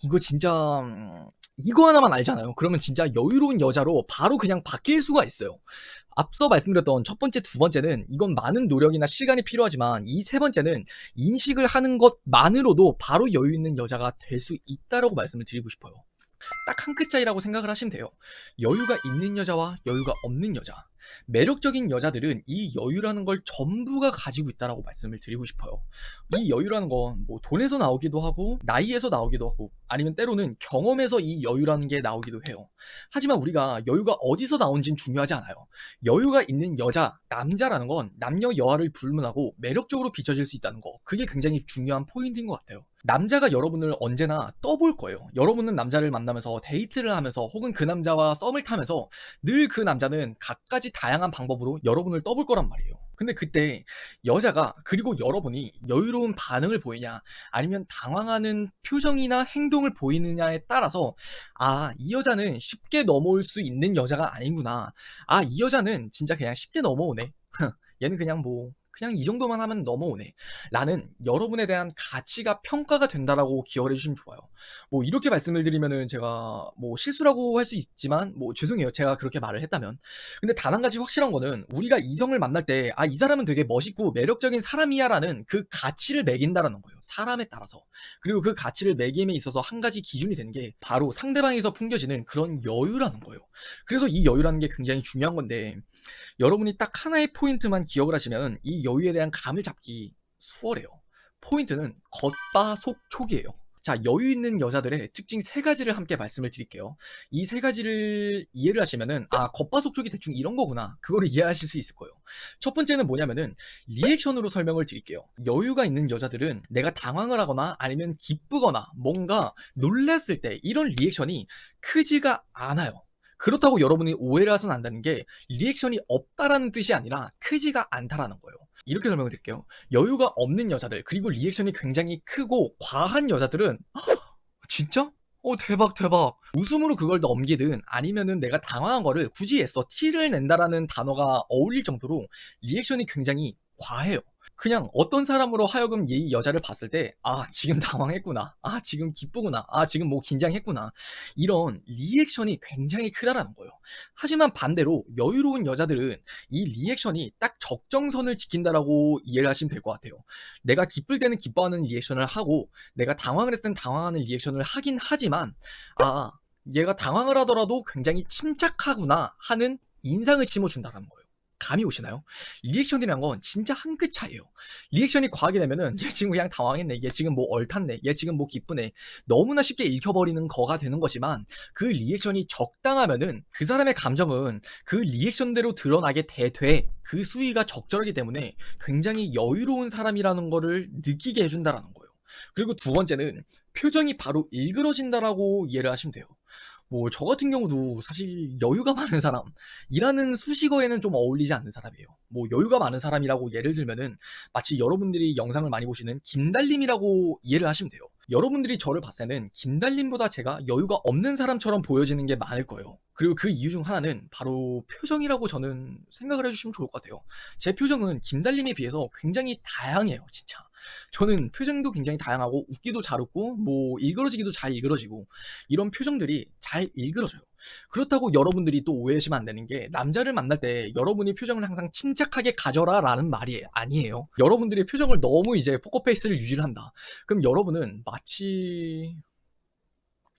이거 진짜 이거 하나만 알잖아요. 그러면 진짜 여유로운 여자로 바로 그냥 바뀔 수가 있어요. 앞서 말씀드렸던 첫 번째, 두 번째는 이건 많은 노력이나 시간이 필요하지만 이 세 번째는 인식을 하는 것만으로도 바로 여유 있는 여자가 될 수 있다라고 말씀을 드리고 싶어요. 딱 한 끗 차이라고 생각을 하시면 돼요. 여유가 있는 여자와 여유가 없는 여자. 매력적인 여자들은 이 여유라는 걸 전부가 가지고 있다라고 말씀을 드리고 싶어요. 이 여유라는 건 뭐 돈에서 나오기도 하고 나이에서 나오기도 하고 아니면 때로는 경험에서 이 여유라는 게 나오기도 해요. 하지만 우리가 여유가 어디서 나온지는 중요하지 않아요. 여유가 있는 여자, 남자라는 건 남녀 여하를 불문하고 매력적으로 비춰질 수 있다는 거. 그게 굉장히 중요한 포인트인 것 같아요. 남자가 여러분을 언제나 떠볼 거예요. 여러분은 남자를 만나면서 데이트를 하면서 혹은 그 남자와 썸을 타면서 늘 그 남자는 갖가지 다양한 방법으로 여러분을 떠볼 거란 말이에요. 근데 그때 여자가 그리고 여러분이 여유로운 반응을 보이냐 아니면 당황하는 표정이나 행동을 보이느냐에 따라서 이 여자는 쉽게 넘어올 수 있는 여자가 아니구나. 이 여자는 진짜 그냥 쉽게 넘어오네. 얘는 그냥 이 정도만 하면 넘어오네 라는 여러분에 대한 가치가 평가가 된다라고 기억을 해주시면 좋아요. 뭐 이렇게 말씀을 드리면은 제가 뭐 실수라고 할 수 있지만 뭐 죄송해요, 제가 그렇게 말을 했다면. 근데 단 한 가지 확실한 거는 우리가 이성을 만날 때 이 사람은 되게 멋있고 매력적인 사람이야 라는 그 가치를 매긴다라는 거예요, 사람에 따라서. 그리고 그 가치를 매김에 있어서 한 가지 기준이 되는 게 바로 상대방에서 풍겨지는 그런 여유라는 거예요. 그래서 이 여유라는 게 굉장히 중요한 건데 여러분이 딱 하나의 포인트만 기억을 하시면 이 여유에 대한 감을 잡기 수월해요. 포인트는 겉바속촉이에요. 자, 여유 있는 여자들의 특징 세 가지를 함께 말씀을 드릴게요. 이 세 가지를 이해를 하시면은 겉바속촉이 대충 이런 거구나, 그거를 이해하실 수 있을 거예요. 첫 번째는 뭐냐면은 리액션으로 설명을 드릴게요. 여유가 있는 여자들은 내가 당황을 하거나 아니면 기쁘거나 뭔가 놀랐을 때 이런 리액션이 크지가 않아요. 그렇다고 여러분이 오해를 하셔서는 안 되는 게 리액션이 없다라는 뜻이 아니라 크지가 않다라는 거예요. 이렇게 설명을 드릴게요. 여유가 없는 여자들, 그리고 리액션이 굉장히 크고 과한 여자들은 진짜? 대박 대박. 웃음으로 그걸 넘기든 아니면은 내가 당황한 거를 굳이 애써 티를 낸다라는 단어가 어울릴 정도로 리액션이 굉장히 과해요. 그냥 어떤 사람으로 하여금 이 여자를 봤을 때 지금 당황했구나, 지금 기쁘구나, 지금 뭐 긴장했구나, 이런 리액션이 굉장히 크다라는 거예요. 하지만 반대로 여유로운 여자들은 이 리액션이 딱 적정선을 지킨다라고 이해를 하시면 될 것 같아요. 내가 기쁠 때는 기뻐하는 리액션을 하고 내가 당황을 했을 땐 당황하는 리액션을 하긴 하지만 얘가 당황을 하더라도 굉장히 침착하구나 하는 인상을 심어준다는 거예요. 감이 오시나요? 리액션이란 건 진짜 한 끗 차이에요. 리액션이 과하게 되면은 얘 지금 그냥 당황했네, 얘 지금 뭐 얼탔네, 얘 지금 뭐 기쁘네, 너무나 쉽게 읽혀버리는 거가 되는 거지만 그 리액션이 적당하면은 그 사람의 감정은 그 리액션대로 드러나게 돼. 그 수위가 적절하기 때문에 굉장히 여유로운 사람이라는 거를 느끼게 해준다라는 거예요. 그리고 두 번째는 표정이 바로 일그러진다라고 이해를 하시면 돼요. 뭐 저 같은 경우도 사실 여유가 많은 사람이라는 수식어에는 좀 어울리지 않는 사람이에요. 뭐 여유가 많은 사람이라고 예를 들면은 마치 여러분들이 영상을 많이 보시는 김달림이라고 이해를 하시면 돼요. 여러분들이 저를 봤을 때는 김달림보다 제가 여유가 없는 사람처럼 보여지는 게 많을 거예요. 그리고 그 이유 중 하나는 바로 표정이라고 저는 생각을 해주시면 좋을 것 같아요. 제 표정은 김달림에 비해서 굉장히 다양해요, 진짜. 저는 표정도 굉장히 다양하고 웃기도 잘 웃고 뭐 일그러지기도 잘 일그러지고 이런 표정들이 잘 일그러져요. 그렇다고 여러분들이 또 오해하시면 안 되는 게 남자를 만날 때 여러분이 표정을 항상 침착하게 가져라 라는 말이 아니에요. 여러분들이 표정을 너무 이제 포커페이스를 유지를 한다, 그럼 여러분은 마치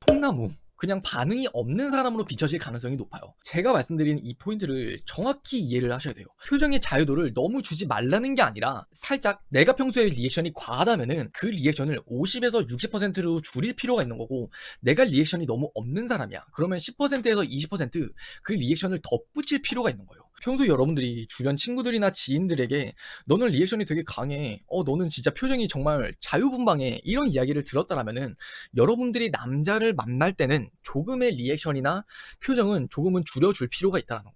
통나무, 그냥 반응이 없는 사람으로 비춰질 가능성이 높아요. 제가 말씀드린 이 포인트를 정확히 이해를 하셔야 돼요. 표정의 자유도를 너무 주지 말라는 게 아니라 살짝 내가 평소에 리액션이 과하다면은 그 리액션을 50에서 60%로 줄일 필요가 있는 거고, 내가 리액션이 너무 없는 사람이야 그러면 10%에서 20%그 리액션을 덧붙일 필요가 있는 거예요. 평소 여러분들이 주변 친구들이나 지인들에게 너는 리액션이 되게 강해, 너는 진짜 표정이 정말 자유분방해, 이런 이야기를 들었다라면은 여러분들이 남자를 만날 때는 조금의 리액션이나 표정은 조금은 줄여줄 필요가 있다는 거예요.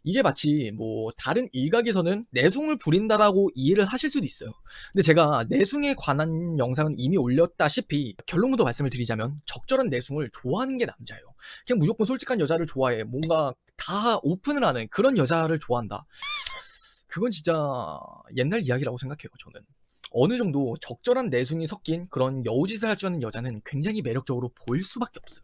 이게 마치 뭐 다른 일각에서는 내숭을 부린다라고 이해를 하실 수도 있어요. 근데 제가 내숭에 관한 영상은 이미 올렸다시피 결론부터 말씀을 드리자면 적절한 내숭을 좋아하는 게 남자예요. 그냥 무조건 솔직한 여자를 좋아해, 뭔가 다 오픈을 하는 그런 여자를 좋아한다, 그건 진짜 옛날 이야기라고 생각해요, 저는. 어느 정도 적절한 내숭이 섞인 그런 여우짓을 할 줄 아는 여자는 굉장히 매력적으로 보일 수밖에 없어요.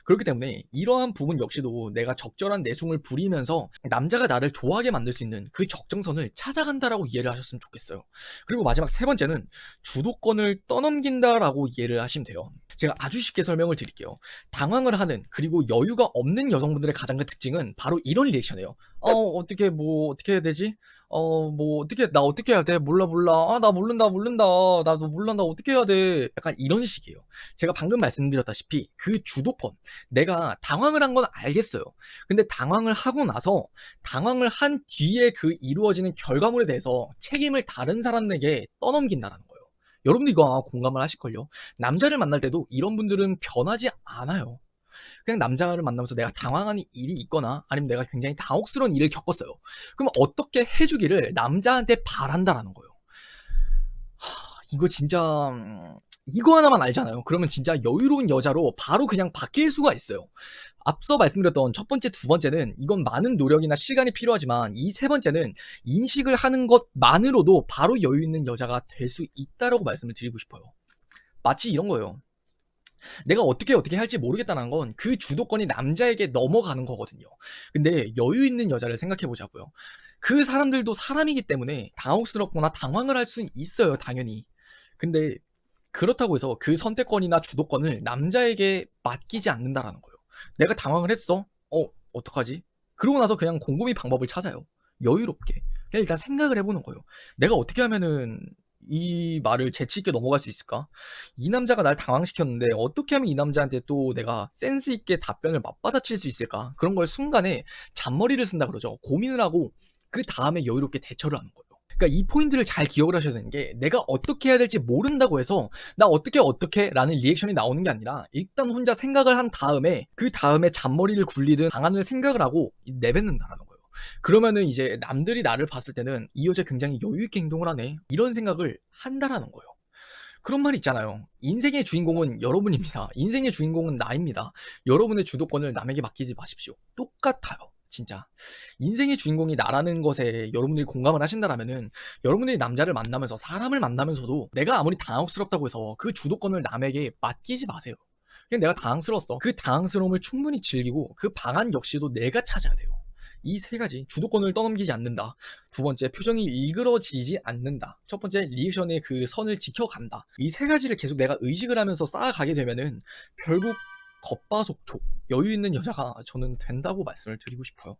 그렇기 때문에 이러한 부분 역시도 내가 적절한 내숭을 부리면서 남자가 나를 좋아하게 만들 수 있는 그 적정선을 찾아간다라고 이해를 하셨으면 좋겠어요. 그리고 마지막 세 번째는 주도권을 떠넘긴다라고 이해를 하시면 돼요. 제가 아주 쉽게 설명을 드릴게요. 당황을 하는 그리고 여유가 없는 여성분들의 가장 큰 특징은 바로 이런 리액션이에요. 어떻게 뭐 어떻게 해야 되지? 뭐 어떻게 나 어떻게 해야 돼? 몰라 몰라. 나 모른다 모른다. 나도 몰라 나 어떻게 해야 돼? 약간 이런 식이에요. 제가 방금 말씀드렸다시피 그 주도권 내가 당황을 한 건 알겠어요. 근데 당황을 하고 나서 당황을 한 뒤에 그 이루어지는 결과물에 대해서 책임을 다른 사람에게 떠넘긴다라는 거예요. 여러분도 이거 아마 공감을 하실걸요? 남자를 만날 때도 이런 분들은 변하지 않아요. 그냥 남자를 만나면서 내가 당황하는 일이 있거나 아니면 내가 굉장히 당혹스러운 일을 겪었어요. 그럼 어떻게 해주기를 남자한테 바란다라는 거예요. 이거 진짜 이거 하나만 알잖아요. 그러면 진짜 여유로운 여자로 바로 그냥 바뀔 수가 있어요. 앞서 말씀드렸던 첫 번째, 두 번째는 이건 많은 노력이나 시간이 필요하지만 이 세 번째는 인식을 하는 것만으로도 바로 여유 있는 여자가 될 수 있다라고 말씀을 드리고 싶어요. 마치 이런 거예요. 내가 어떻게 할지 모르겠다는 건 그 주도권이 남자에게 넘어가는 거거든요. 근데 여유 있는 여자를 생각해 보자고요. 그 사람들도 사람이기 때문에 당혹스럽거나 당황을 할 수는 있어요, 당연히. 근데 그렇다고 해서 그 선택권이나 주도권을 남자에게 맡기지 않는다라는 거예요. 내가 당황을 했어? 어떡하지? 그러고 나서 그냥 곰곰이 방법을 찾아요. 여유롭게. 그냥 일단 생각을 해보는 거예요. 내가 어떻게 하면은 이 말을 재치있게 넘어갈 수 있을까? 이 남자가 날 당황시켰는데 어떻게 하면 이 남자한테 또 내가 센스있게 답변을 맞받아칠 수 있을까? 그런 걸 순간에 잔머리를 쓴다 그러죠. 고민을 하고 그 다음에 여유롭게 대처를 하는 거예요. 그러니까 이 포인트를 잘 기억을 하셔야 되는 게 내가 어떻게 해야 될지 모른다고 해서 나 어떻게 라는 리액션이 나오는 게 아니라 일단 혼자 생각을 한 다음에 그 다음에 잔머리를 굴리든 방안을 생각을 하고 내뱉는다라는 거예요. 그러면은 이제 남들이 나를 봤을 때는 이 여자 굉장히 여유있게 행동을 하네 이런 생각을 한다라는 거예요. 그런 말 있잖아요. 인생의 주인공은 여러분입니다. 인생의 주인공은 나입니다. 여러분의 주도권을 남에게 맡기지 마십시오. 똑같아요. 진짜. 인생의 주인공이 나라는 것에 여러분들이 공감을 하신다라면은 여러분들이 남자를 만나면서 사람을 만나면서도 내가 아무리 당황스럽다고 해서 그 주도권을 남에게 맡기지 마세요. 그냥 내가 당황스러웠어. 그 당황스러움을 충분히 즐기고 그 방안 역시도 내가 찾아야 돼요. 이 세 가지 주도권을 떠넘기지 않는다. 두 번째 표정이 일그러지지 않는다. 첫 번째 리액션의 그 선을 지켜간다. 이 세 가지를 계속 내가 의식을 하면서 쌓아가게 되면은 결국 겉바속촉 여유 있는 여자가 저는 된다고 말씀을 드리고 싶어요.